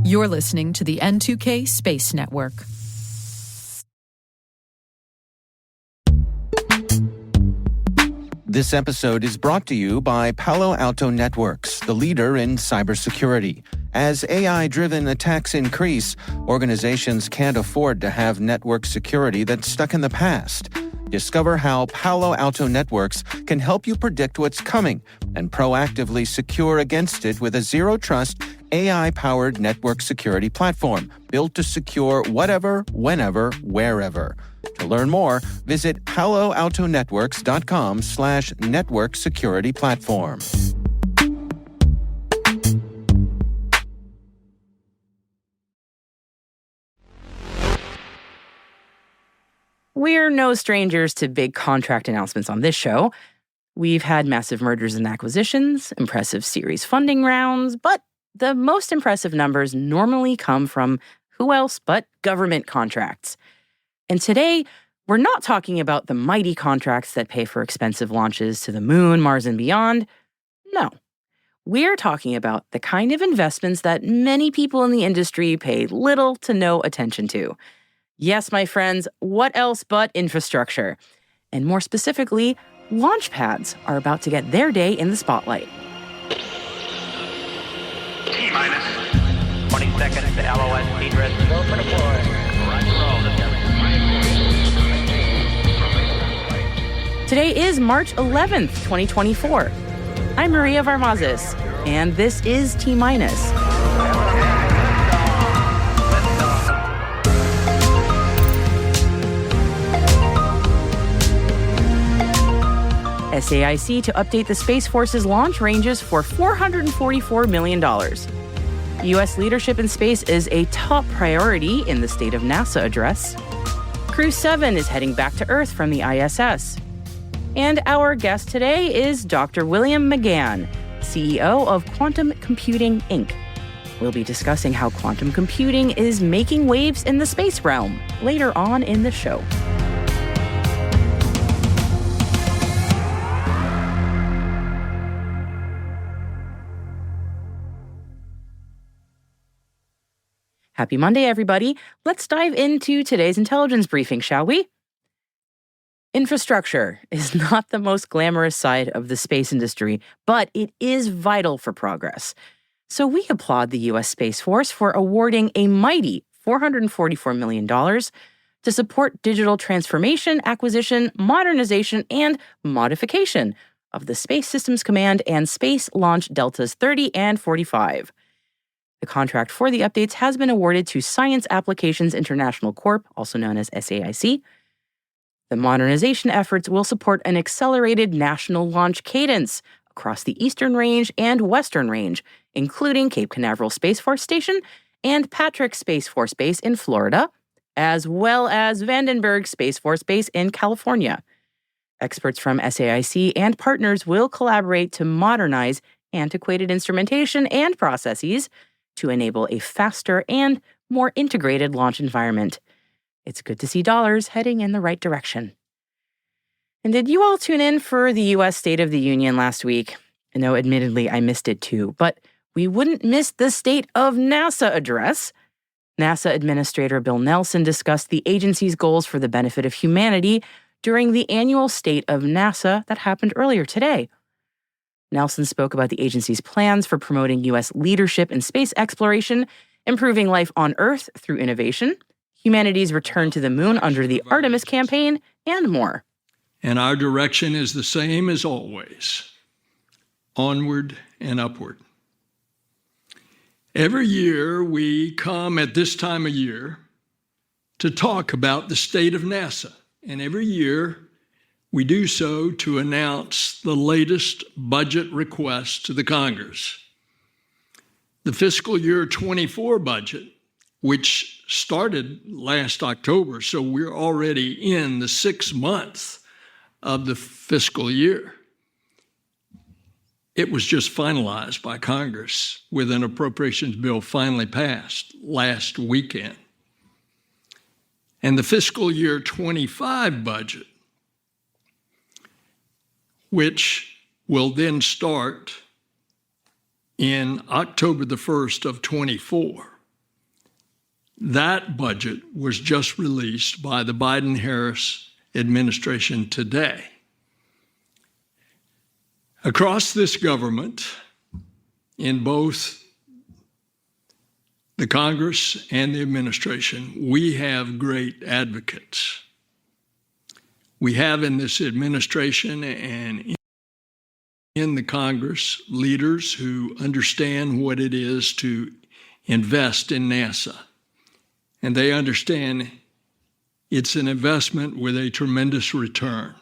You're listening to the N2K Space Network. This episode is brought to you by Palo Alto Networks, the leader in cybersecurity. As AI-driven attacks increase, organizations can't afford to have network security that's stuck in the past. Discover how Palo Alto Networks can help you predict what's coming and proactively secure against it with a zero-trust, AI-powered network security platform built to secure whatever, whenever, wherever. To learn more, visit paloaltonetworks.com/network security platform. We're no strangers to big contract announcements on this show. We've had massive mergers and acquisitions, impressive series funding rounds, but the most impressive numbers normally come from who else but government contracts. And today, we're not talking about the mighty contracts that pay for expensive launches to the moon, Mars, and beyond. No. We're talking about the kind of investments that many people in the industry pay little to no attention to. Yes, my friends, what else but infrastructure? And more specifically, launch pads are about to get their day in the spotlight. T-minus 20 seconds to LOS speed rest. Go for deploy. Roger roll. Today is March 11th, 2024. I'm Maria Varmazis, and this is T-minus. SAIC to update the Space Force's launch ranges for $444 million. U.S. leadership in space is a top priority in the State of NASA address. Crew 7 is heading back to Earth from the ISS. And our guest today is Dr. William McGann, CEO of Quantum Computing, Inc. We'll be discussing how quantum computing is making waves in the space realm later on in the show. Happy Monday, everybody. Let's dive into today's intelligence briefing, shall we? Infrastructure is not the most glamorous side of the space industry, but it is vital for progress. So we applaud the U.S. Space Force for awarding a mighty $444 million to support digital transformation, acquisition, modernization, and modification of the Space Systems Command and Space Launch Deltas 30 and 45. The contract for the updates has been awarded to Science Applications International Corp, also known as SAIC. The modernization efforts will support an accelerated national launch cadence across the Eastern Range and Western Range, including Cape Canaveral Space Force Station and Patrick Space Force Base in Florida, as well as Vandenberg Space Force Base in California. Experts from SAIC and partners will collaborate to modernize antiquated instrumentation and processes to enable a faster and more integrated launch environment. It's good to see dollars heading in the right direction. And did you all tune in for the U.S. State of the Union last week? I know, admittedly, I missed it too, but we wouldn't miss the State of NASA address. NASA Administrator Bill Nelson discussed the agency's goals for the benefit of humanity during the annual State of NASA that happened earlier today. Nelson spoke about the agency's plans for promoting U.S. leadership in space exploration, improving life on Earth through innovation, humanity's return to the moon under the Artemis campaign, and more. And our direction is the same as always, onward and upward. Every year we come at this time of year to talk about the state of NASA, and every year we do so to announce the latest budget request to the Congress. The fiscal year 24 budget, which started last October, so we're already in the 6th month of the fiscal year. It was just finalized by Congress with an appropriations bill finally passed last weekend. And the fiscal year 25 budget, which will then start in October the 1st of 24. That budget was just released by the Biden-Harris administration today. Across this government, in both the Congress and the administration, we have great advocates. We have in this administration and in the Congress leaders who understand what it is to invest in NASA. And they understand it's an investment with a tremendous return.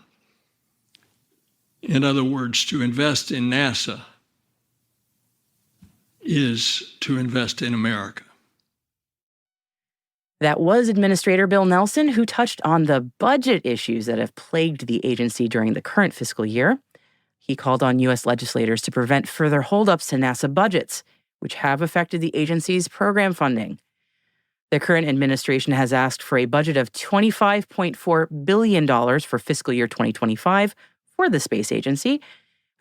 In other words, to invest in NASA is to invest in America. That was Administrator Bill Nelson, who touched on the budget issues that have plagued the agency during the current fiscal year. He called on U.S. legislators to prevent further holdups to NASA budgets, which have affected the agency's program funding. The current administration has asked for a budget of $25.4 billion for fiscal year 2025 for the space agency,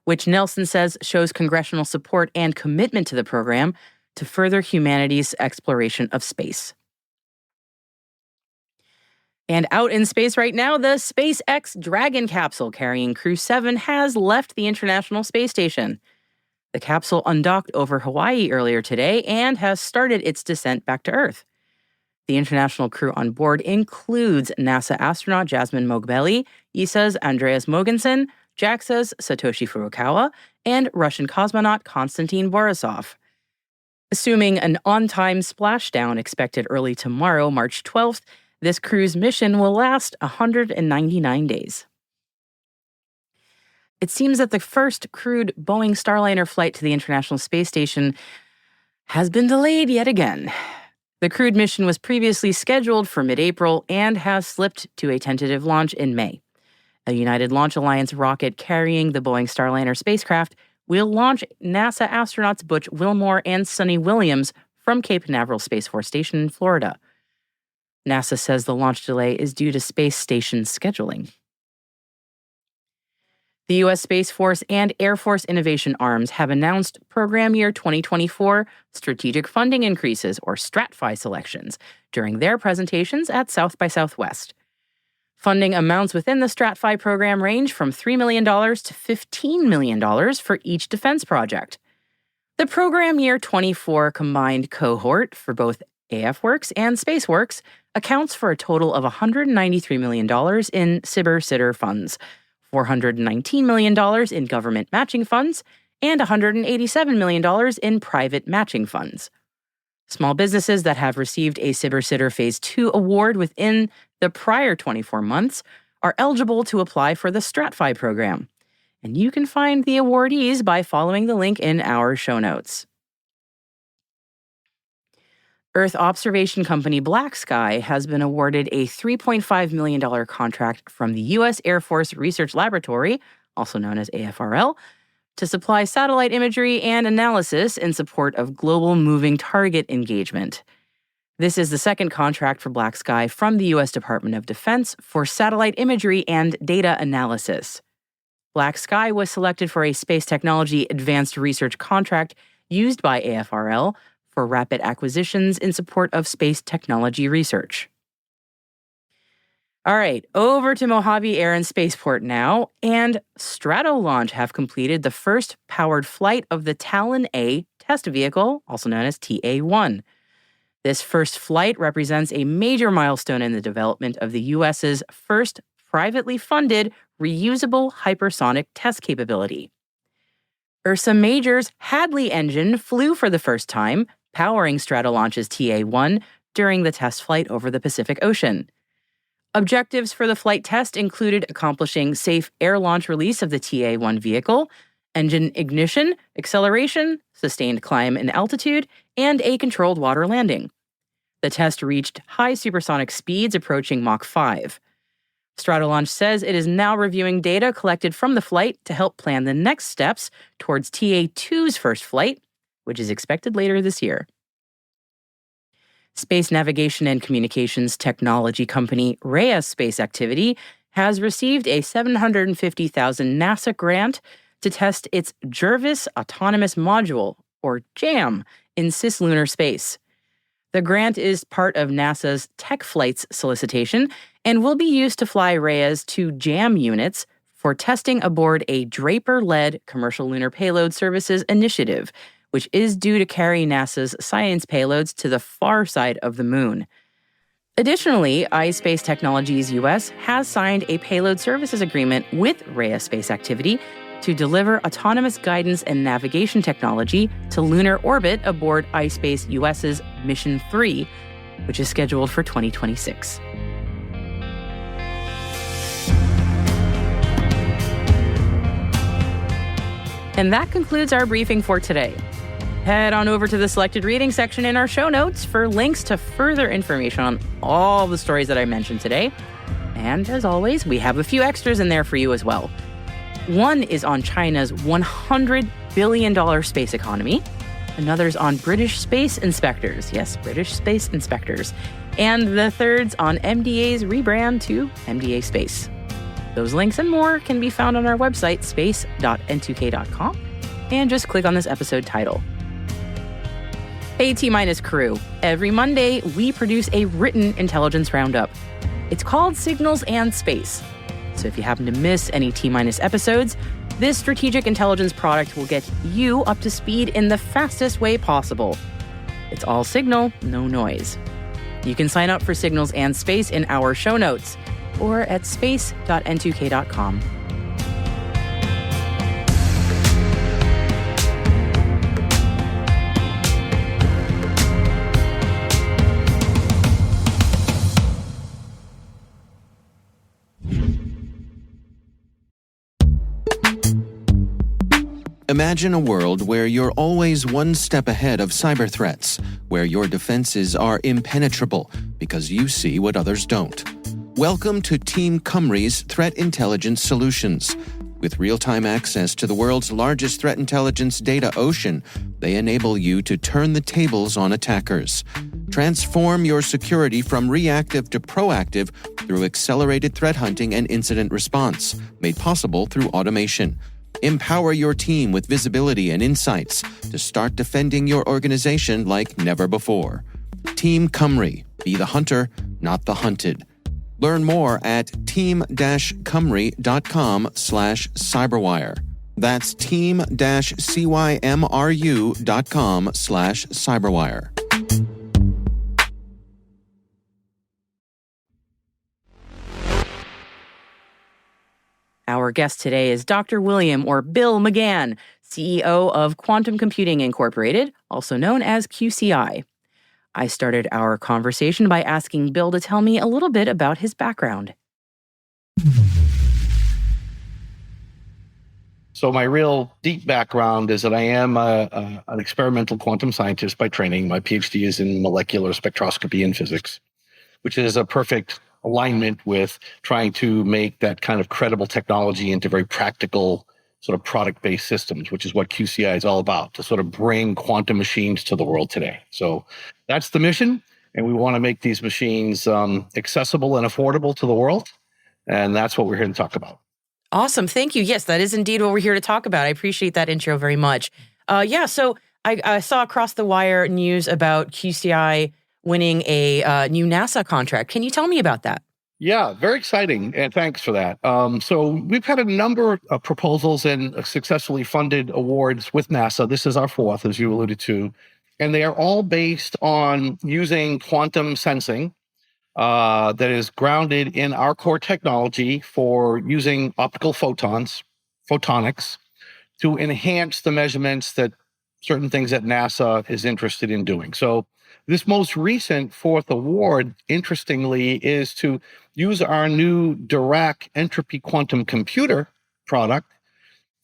which Nelson says shows congressional support and commitment to the program to further humanity's exploration of space. And out in space right now, the SpaceX Dragon Capsule carrying Crew 7 has left the International Space Station. The capsule undocked over Hawaii earlier today and has started its descent back to Earth. The international crew on board includes NASA astronaut Jasmine Moghbeli, ESA's Andreas Mogensen, JAXA's Satoshi Furukawa, and Russian cosmonaut Konstantin Borisov. Assuming an on-time splashdown expected early tomorrow, March 12th, this crew's mission will last 199 days. It seems that the first crewed Boeing Starliner flight to the International Space Station has been delayed yet again. The crewed mission was previously scheduled for mid-April and has slipped to a tentative launch in May. A United Launch Alliance rocket carrying the Boeing Starliner spacecraft will launch NASA astronauts Butch Wilmore and Sonny Williams from Cape Canaveral Space Force Station in Florida. NASA says the launch delay is due to space station scheduling. The U.S. Space Force and Air Force Innovation Arms have announced program year 2024 strategic funding increases, or STRATFI selections, during their presentations at South by Southwest. Funding amounts within the STRATFI program range from $3 million to $15 million for each defense project. The program year 24 combined cohort for both AFWorks and SpaceWorks accounts for a total of $193 million in SBIR-SITR funds, $419 million in government matching funds, and $187 million in private matching funds. Small businesses that have received a SBIR-SITR Phase 2 award within the prior 24 months are eligible to apply for the STRATFI program. And you can find the awardees by following the link in our show notes. Earth observation company BlackSky has been awarded a $3.5 million contract from the U.S. Air Force Research Laboratory, also known as AFRL, to supply satellite imagery and analysis in support of global moving target engagement. This is the second contract for BlackSky from the U.S. Department of Defense for satellite imagery and data analysis. BlackSky was selected for a space technology advanced research contract used by AFRL for rapid acquisitions in support of space technology research. All right, over to Mojave Air and Spaceport now, and Stratolaunch have completed the first powered flight of the Talon A test vehicle, also known as TA-1. This first flight represents a major milestone in the development of the U.S.'s first privately funded reusable hypersonic test capability. Ursa Major's Hadley engine flew for the first time, powering Stratolaunch's TA-1 during the test flight over the Pacific Ocean. Objectives for the flight test included accomplishing safe air launch release of the TA-1 vehicle, engine ignition, acceleration, sustained climb and altitude, and a controlled water landing. The test reached high supersonic speeds approaching Mach 5. Stratolaunch says it is now reviewing data collected from the flight to help plan the next steps towards TA-2's first flight, which is expected later this year. Space navigation and communications technology company Rhea Space Activity has received a $750,000 NASA grant to test its Jervis autonomous module, or JAM, in cislunar space. The grant is part of NASA's Tech Flights solicitation and will be used to fly Rhea's 2 JAM units for testing aboard a Draper-led Commercial Lunar Payload Services initiative, which is due to carry NASA's science payloads to the far side of the moon. Additionally, iSpace Technologies US has signed a payload services agreement with Rhea Space Activity to deliver autonomous guidance and navigation technology to lunar orbit aboard iSpace US's Mission 3, which is scheduled for 2026. And that concludes our briefing for today. Head on over to the selected reading section in our show notes for links to further information on all the stories that I mentioned today. And as always, we have a few extras in there for you as well. One is on China's $100 billion space economy. Another's on British space inspectors. Yes, British space inspectors. And the third's on MDA's rebrand to MDA Space. Those links and more can be found on our website, space.n2k.com, and just click on this episode title. Hey T-Minus crew, every Monday we produce a written intelligence roundup. It's called Signals and Space. So if you happen to miss any T-Minus episodes, this strategic intelligence product will get you up to speed in the fastest way possible. It's all signal, no noise. You can sign up for Signals and Space in our show notes or at space.n2k.com. Imagine a world where you're always one step ahead of cyber threats, where your defenses are impenetrable because you see what others don't. Welcome to Team Cymru's Threat Intelligence Solutions. With real-time access to the world's largest threat intelligence data ocean, they enable you to turn the tables on attackers. Transform your security from reactive to proactive through accelerated threat hunting and incident response, made possible through automation. Empower your team with visibility and insights to start defending your organization like never before. Team Cymru. Be the hunter, not the hunted. Learn more at team-cymru.com/cyberwire. That's team-cymru.com/cyberwire. Our guest today is Dr. William or Bill McGann, CEO of Quantum Computing Incorporated, also known as QCI. I started our conversation by asking Bill to tell me a little bit about his background. So my real deep background is that I am an experimental quantum scientist by training. My PhD is in molecular spectroscopy and physics, which is a perfect alignment with trying to make that kind of credible technology into very practical sort of product-based systems, which is what QCI is all about, to sort of bring quantum machines to the world today. So that's the mission, and we want to make these machines accessible and affordable to the world, and that's what we're here to talk about. Awesome. Thank you. Yes, that is indeed what we're here to talk about. I appreciate that intro very much. So I saw across the wire news about QCI winning a new NASA contract. Can you tell me about that? Yeah, very exciting, and thanks for that. So we've had a number of proposals and successfully funded awards with NASA. This is our fourth, as you alluded to, and they are all based on using quantum sensing that is grounded in our core technology for using optical photonics, to enhance the measurements that certain things that NASA is interested in doing. So this most recent fourth award, interestingly, is to use our new Dirac entropy quantum computer product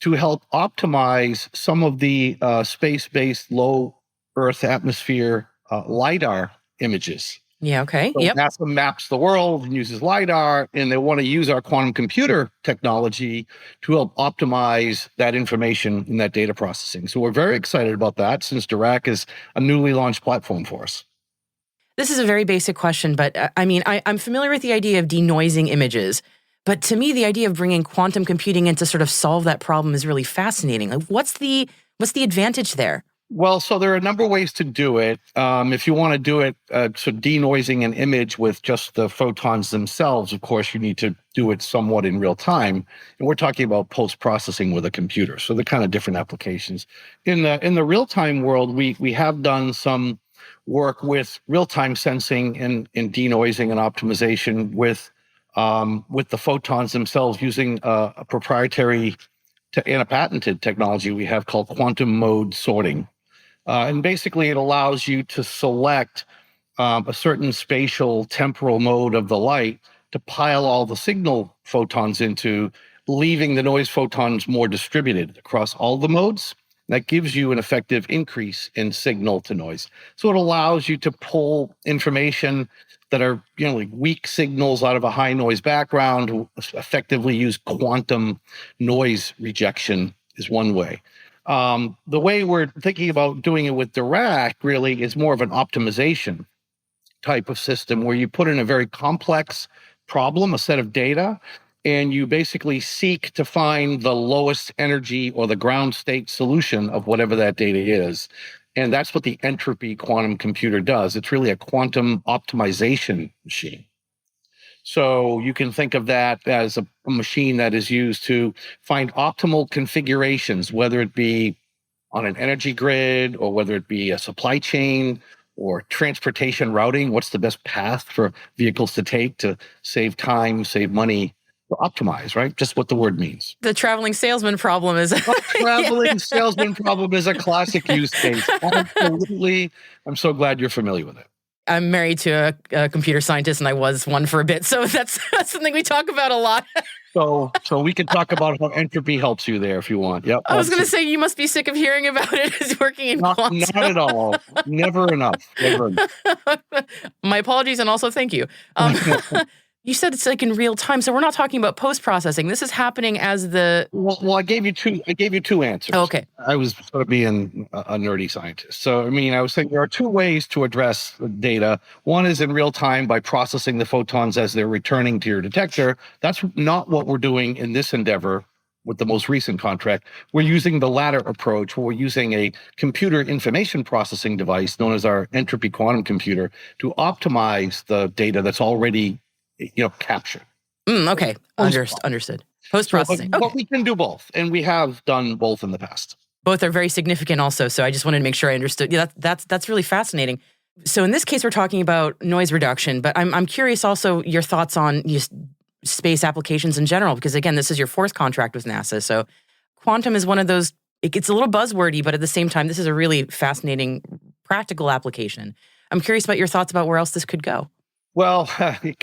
to help optimize some of the space-based low Earth atmosphere LiDAR images. Yeah, okay. So NASA maps the world and uses LiDAR, and they want to use our quantum computer technology to help optimize that information in that data processing. So we're very excited about that, since Dirac is a newly launched platform for us. This is a very basic question, but I'm familiar with the idea of denoising images. But to me, the idea of bringing quantum computing in to sort of solve that problem is really fascinating. Like, what's the advantage there? Well, so there are a number of ways to do it. If you want to do it, so denoising an image with just the photons themselves, of course, you need to do it somewhat in real time. And we're talking about post-processing with a computer. So they're kind of different applications. In the real-time world, we have done some work with real-time sensing and denoising and optimization with the photons themselves using a proprietary and a patented technology we have called quantum mode sorting. And basically, it allows you to select a certain spatial temporal mode of the light to pile all the signal photons into, leaving the noise photons more distributed across all the modes. That gives you an effective increase in signal to noise. So it allows you to pull information that are like weak signals out of a high noise background, effectively use quantum noise rejection is one way. The way we're thinking about doing it with Dirac really is more of an optimization type of system where you put in a very complex problem, a set of data, and you basically seek to find the lowest energy or the ground state solution of whatever that data is. And that's what the entropy quantum computer does. It's really a quantum optimization machine. So you can think of that as a machine that is used to find optimal configurations, whether it be on an energy grid or whether it be a supply chain or transportation routing. What's the best path for vehicles to take to save time, save money, or optimize, right? Just what the word means. The traveling salesman problem is... Traveling salesman problem is a classic use case. Absolutely. I'm so glad you're familiar with it. I'm married to a computer scientist, and I was one for a bit. So that's something we talk about a lot. So we can talk about how entropy helps you there if you want. Yep. I was going to say, you must be sick of hearing about it as working in quantum. Not at all. Never enough. Never enough. My apologies, and also thank you. You said it's like in real time, so we're not talking about post-processing. This is happening as the... Well, I gave you two answers. Oh, okay. I was sort of being a nerdy scientist. So, I was saying there are two ways to address the data. One is in real time by processing the photons as they're returning to your detector. That's not what we're doing in this endeavor with the most recent contract. We're using the latter approach, where we're using a computer information processing device known as our entropy quantum computer to optimize the data that's already captured. Okay. Understood. Post-processing. But we can do both, and we have done both in the past. Both are very significant also, so I just wanted to make sure I understood. Yeah, that's really fascinating. So in this case, we're talking about noise reduction, but I'm curious also your thoughts on just space applications in general, because again, this is your fourth contract with NASA. So quantum is one of those, it gets a little buzzwordy, but at the same time, this is a really fascinating practical application. I'm curious about your thoughts about where else this could go. Well, it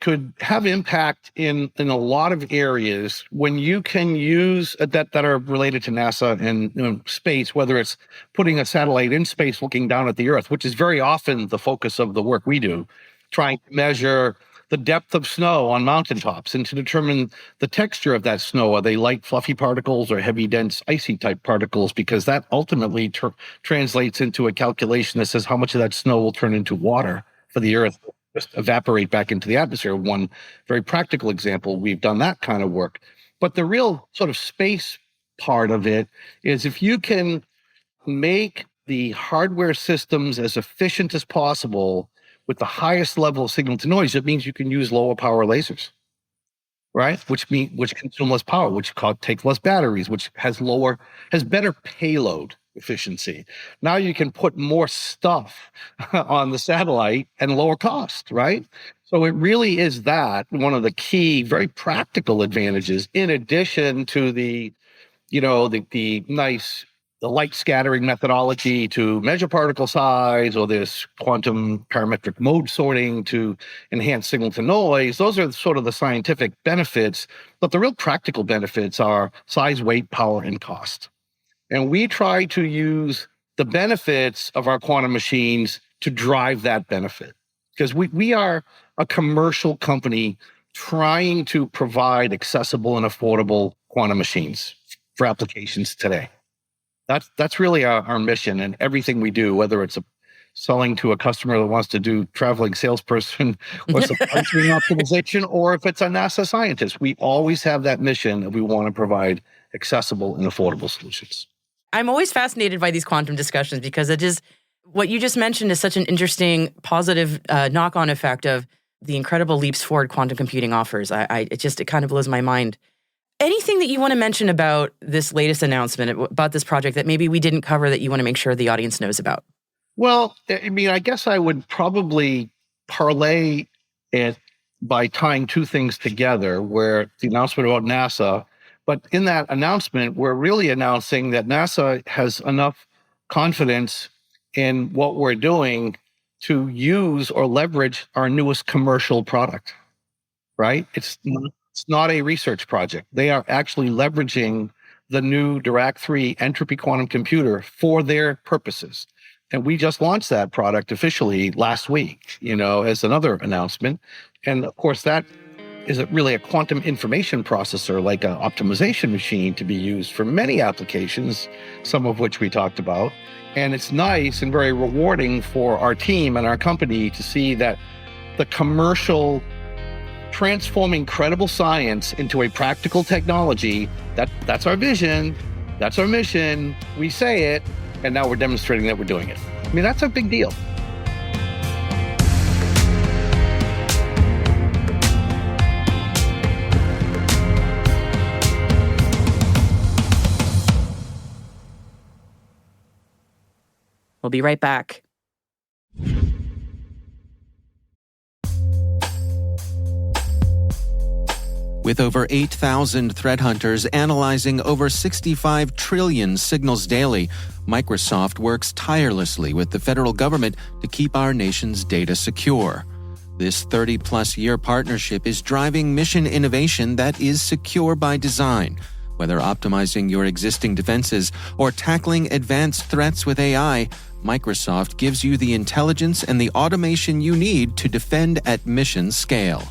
could have impact in a lot of areas when you can use that are related to NASA and space, whether it's putting a satellite in space looking down at the Earth, which is very often the focus of the work we do, trying to measure the depth of snow on mountaintops and to determine the texture of that snow. Are they light, fluffy particles or heavy, dense, icy type particles? Because that ultimately translates into a calculation that says how much of that snow will turn into water for the Earth. Just evaporate back into the atmosphere. One very practical example, we've done that kind of work. But the real sort of space part of it is if you can make the hardware systems as efficient as possible with the highest level of signal to noise, it means you can use lower power lasers, right? Which consume less power, which take less batteries, which has better payload efficiency. Now you can put more stuff on the satellite and lower cost, right? So it really is that one of the key, very practical advantages, in addition to the light scattering methodology to measure particle size, or this quantum parametric mode sorting to enhance signal to noise. Those are sort of the scientific benefits, but the real practical benefits are size, weight, power, and cost. And we try to use the benefits of our quantum machines to drive that benefit, because we are a commercial company trying to provide accessible and affordable quantum machines for applications today. That's really our mission, and everything we do, whether it's selling to a customer that wants to do traveling salesperson or supply chain optimization, or if it's a NASA scientist, we always have that mission that we want to provide accessible and affordable solutions. I'm always fascinated by these quantum discussions because it is what you just mentioned is such an interesting positive knock-on effect of the incredible leaps forward quantum computing offers. It kind of blows my mind. Anything that you want to mention about this latest announcement, about this project that maybe we didn't cover that you want to make sure the audience knows about? Well, I mean, I guess I would probably parlay it by tying two things together, where the announcement about NASA, but in that announcement, we're really announcing that NASA has enough confidence in what we're doing to use or leverage our newest commercial product, right? It's not a research project. They are actually leveraging the new Dirac 3 entropy quantum computer for their purposes. And we just launched that product officially last week, as another announcement. And of course, that is really a quantum information processor, like an optimization machine to be used for many applications, some of which we talked about. And it's nice and very rewarding for our team and our company to see that the commercial transforming credible science into a practical technology, that's our vision, that's our mission, we say it, and now we're demonstrating that we're doing it. I mean, that's a big deal. We'll be right back. With over 8,000 threat hunters analyzing over 65 trillion signals daily, Microsoft works tirelessly with the federal government to keep our nation's data secure. This 30-plus year partnership is driving mission innovation that is secure by design. Whether optimizing your existing defenses or tackling advanced threats with AI, Microsoft gives you the intelligence and the automation you need to defend at mission scale.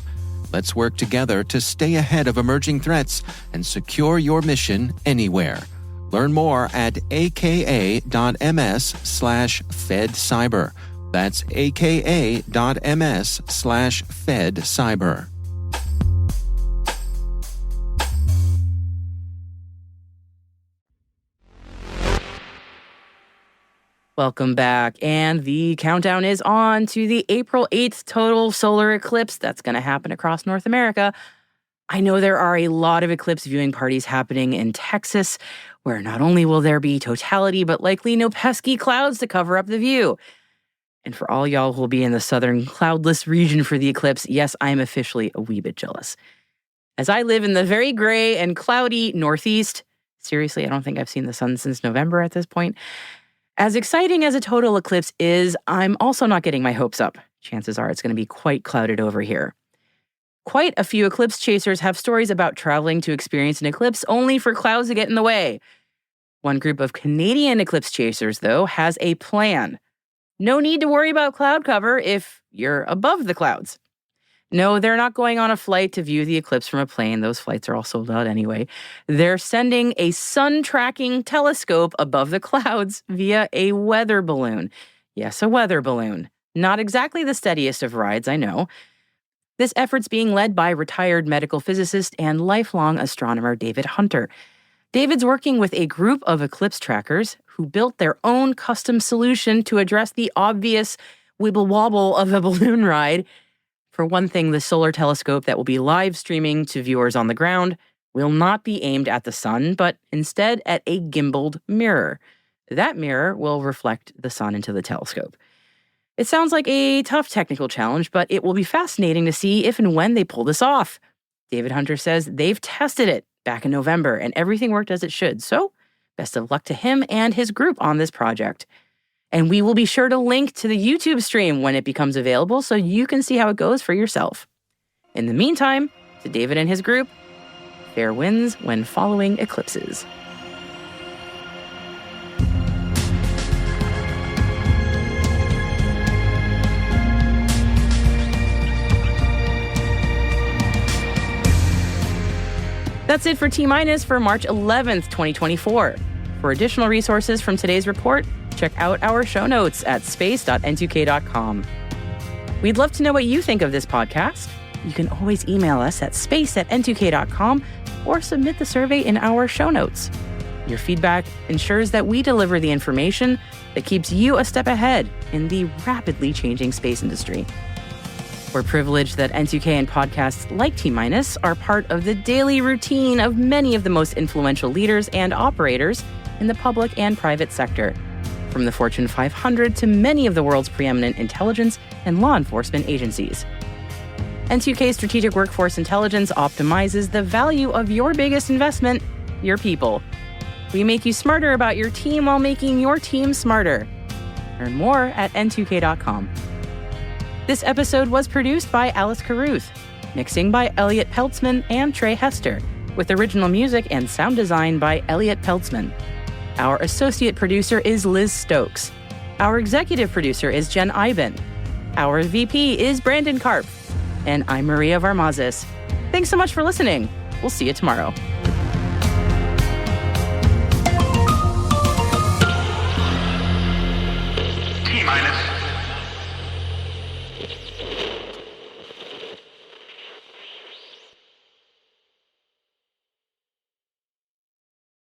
Let's work together to stay ahead of emerging threats and secure your mission anywhere. Learn more at aka.ms/fedcyber. That's aka.ms/fedcyber. Welcome back. And the countdown is on to the April 8th total solar eclipse that's going to happen across North America. I know there are a lot of eclipse viewing parties happening in Texas, where not only will there be totality, but likely no pesky clouds to cover up the view. And for all y'all who will be in the southern cloudless region for the eclipse, yes, I am officially a wee bit jealous. As I live in the very gray and cloudy Northeast, seriously, I don't think I've seen the sun since November at this point. As exciting as a total eclipse is, I'm also not getting my hopes up. Chances are it's going to be quite clouded over here. Quite a few eclipse chasers have stories about traveling to experience an eclipse only for clouds to get in the way. One group of Canadian eclipse chasers, though, has a plan. No need to worry about cloud cover if you're above the clouds. No, they're not going on a flight to view the eclipse from a plane. Those flights are all sold out anyway. They're sending a sun-tracking telescope above the clouds via a weather balloon. Yes, a weather balloon. Not exactly the steadiest of rides, I know. This effort's being led by retired medical physicist and lifelong astronomer David Hunter. David's working with a group of eclipse trackers who built their own custom solution to address the obvious wibble-wobble of a balloon ride. For one thing, the solar telescope that will be live streaming to viewers on the ground will not be aimed at the sun, but instead at a gimbaled mirror. That mirror will reflect the sun into the telescope. It sounds like a tough technical challenge, but it will be fascinating to see if and when they pull this off. David Hunter says they've tested it back in November, and everything worked as it should. So, best of luck to him and his group on this project. And we will be sure to link to the YouTube stream when it becomes available so you can see how it goes for yourself. In the meantime, to David and his group, fair winds when following eclipses. That's it for T-Minus for March 11th, 2024. For additional resources from today's report, check out our show notes at space.n2k.com. We'd love to know what you think of this podcast. You can always email us at space@n2k.com or submit the survey in our show notes. Your feedback ensures that we deliver the information that keeps you a step ahead in the rapidly changing space industry. We're privileged that N2K and podcasts like T-Minus are part of the daily routine of many of the most influential leaders and operators in the public and private sector, from the Fortune 500 to many of the world's preeminent intelligence and law enforcement agencies. N2K Strategic Workforce Intelligence optimizes the value of your biggest investment, your people. We make you smarter about your team while making your team smarter. Learn more at n2k.com. This episode was produced by Alice Carruth, mixing by Elliot Peltzman and Trey Hester, with original music and sound design by Elliot Peltzman. Our associate producer is Liz Stokes. Our executive producer is Jen Iben. Our VP is Brandon Karp. And I'm Maria Varmazis. Thanks so much for listening. We'll see you tomorrow.